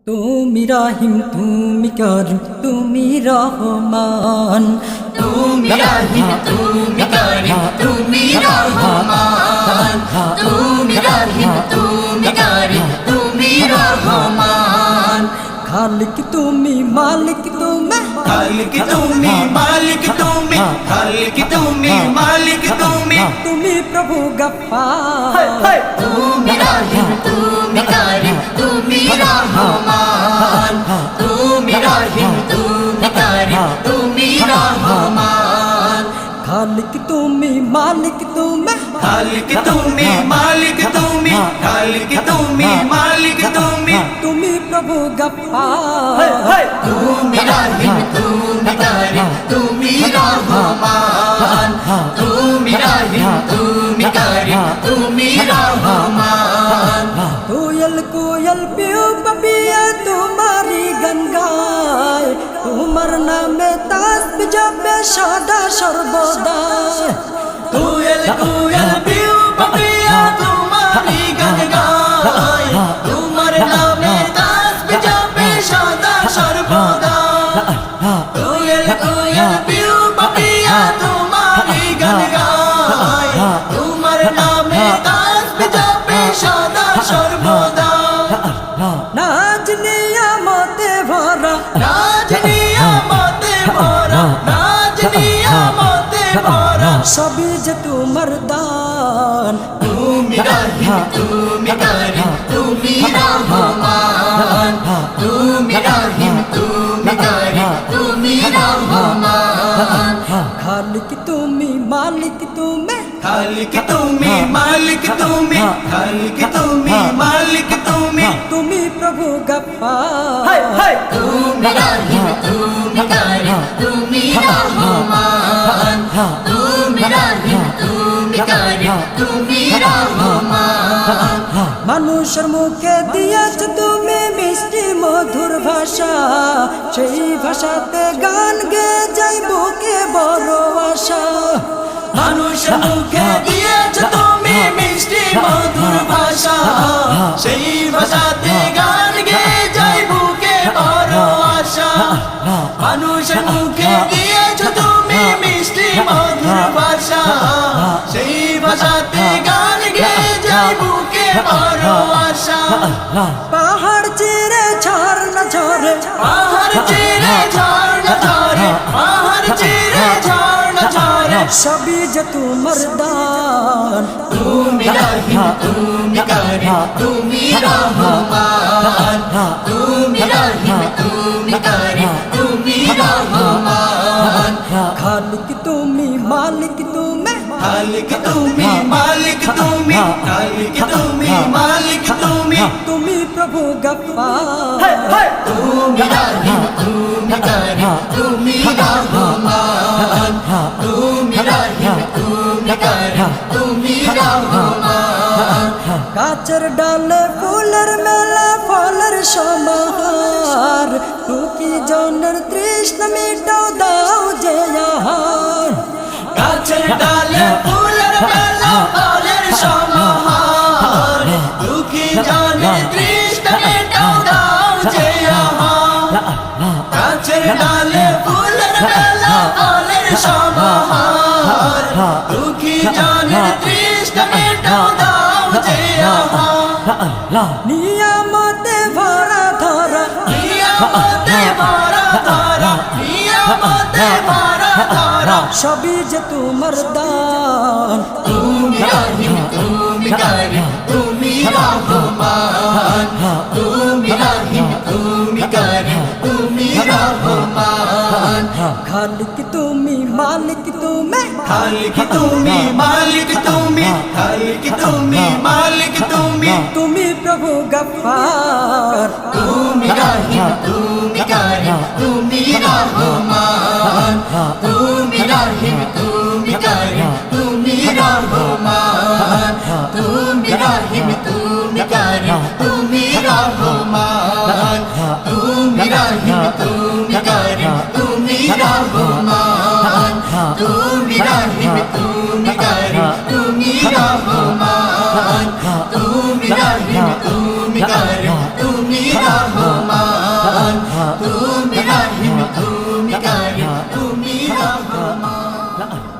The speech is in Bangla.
তুমি রহিম তুমি করিম তুমি রহমান, তুমি রহিম তুমি করিম তুমি রহমান, তুমি রহিম তুমি করিম তুমি রহমান। খালিক তুমি মালিক তুমি, খালিক তুমি মালিক তুমি, খালিক তুমি মালিক তুমি, তুমি প্রভু গফফার। তুমি রহিম তুমি করিম তুমি রহমান, তুমি রহিম তুমি করিম তুমি রহমান। খালিক তুমি মালিক তুমি, খালিক তুমি মালিক তুমি, খালিক তুমি মালিক তুমি, তুমি প্রভু গফফার। তুমি রহিম তুমি করিম তুমি রহমান, তুমি রহিম তুমি করিম তুমি রহমান। কোयल कोयल पियो पपिया तुम्हारी गान गाए, तुम्हार नामे तास्बीह जपे सदा सर्वदा। कोयल कोयल पियो पपिया तुम्हारी गान गाए, तुम्हारे नामे तास्बीह जपे सदा सर्वदा। कोयल कोयल पियो पपिया तुम्हारी गान गाए, तुम्हारे नामे तास्बीह जपे सदा सर्वदा। नाज नियामते भरा, नाज नियामते भरा, नाज नियामते भरा, सभी जे तुम्हार दान। তুমি রহিম তুমি করিম তুমি রহমান, তুমি রহিম তুমি করিম তুমি রহমান। खालिक তুমি मालिक তুমি, খালিক তুমি মালিক তুমি, খালিক তুমি মালিক তুমি, তুমি প্রভু গফফার। তুমি রহিম তুমি করিম তুমি রহমান, তুমি রহিম তুমি করিম তুমি রহমান। মানুষের মুখে দিয়েছ তুমি মিষ্টি মধুর ভাষা, সেই ভাষাতে গান গে যাই বুকে বড় আশা। মানুষের মুখে দিয়েছ তুমি মিষ্টি মধুর ভাষা, সেই ভাষাতে গান গেয়ে যাই বুকে বড় আশা। মানুষের মুখে দিয়েছ তুমি মিষ্টি মধুর ভাষা, সেই ভাষাতে গান গেয়ে যাই বুকে বড় আশা। পাহাড় চিরে ঝর্ণা ঝরে, পাহাড় চিরে ঝর্ণা ঝরে, পাহাড় চিরে ঝর্ণা ঝরে, সবই যে তোমার দান। তুমি রহিম তুমি করিম তুমি রহমান, তুমি রহিম তুমি করিম তুমি রহমান। খালিক তুমি মালিক তুমি, খালিক তুমি মালিক তুমি, খালিক তুমি মালিক তুমি, তুমি প্রভু গফফার। তুমি রহিম তুমি করিম তুমি রহমান, তুমি রহিম তুমি করিম তুমি রহমান। গাছের ডালে ফুলের মেলা ফলের সমাহার, টুকি জনের তৃষ্ণা মিটাও দাও যে আহার। গাছের ডালে ফুলের মেলা ফলের সমাহার, দুঃখী জনের তৃষ্ণা মেটাও দাও যে আহার। গাছের ডালে ফুলের মেলা ফলের সমাহার, দুঃখী জনের তৃষ্ণা মেটাও দাও যে আহার। নিয়ামতে ভরা ধরা, নিয়ামতে ভরা ধরা, নিয়ামতে ভরা ধরা, সবই যে তোমার দান। তুমি রহিম তুমি করিম তুমি রহমান, তুমি রহিম তুমি করিম তুমি রহমান। খালিক তুমি মালিক তুমি, খালিক তুমি মালিক তুমি, খালিক তুমি মালিক তুমি, তুমি প্রভু গফফার। তুমি রহিম তুমি করিম তুমি রহমান, তুমি রহিম তুমি করিম তুমি রহমান, তুমি রহিম তুমি করিম তুমি রহমান।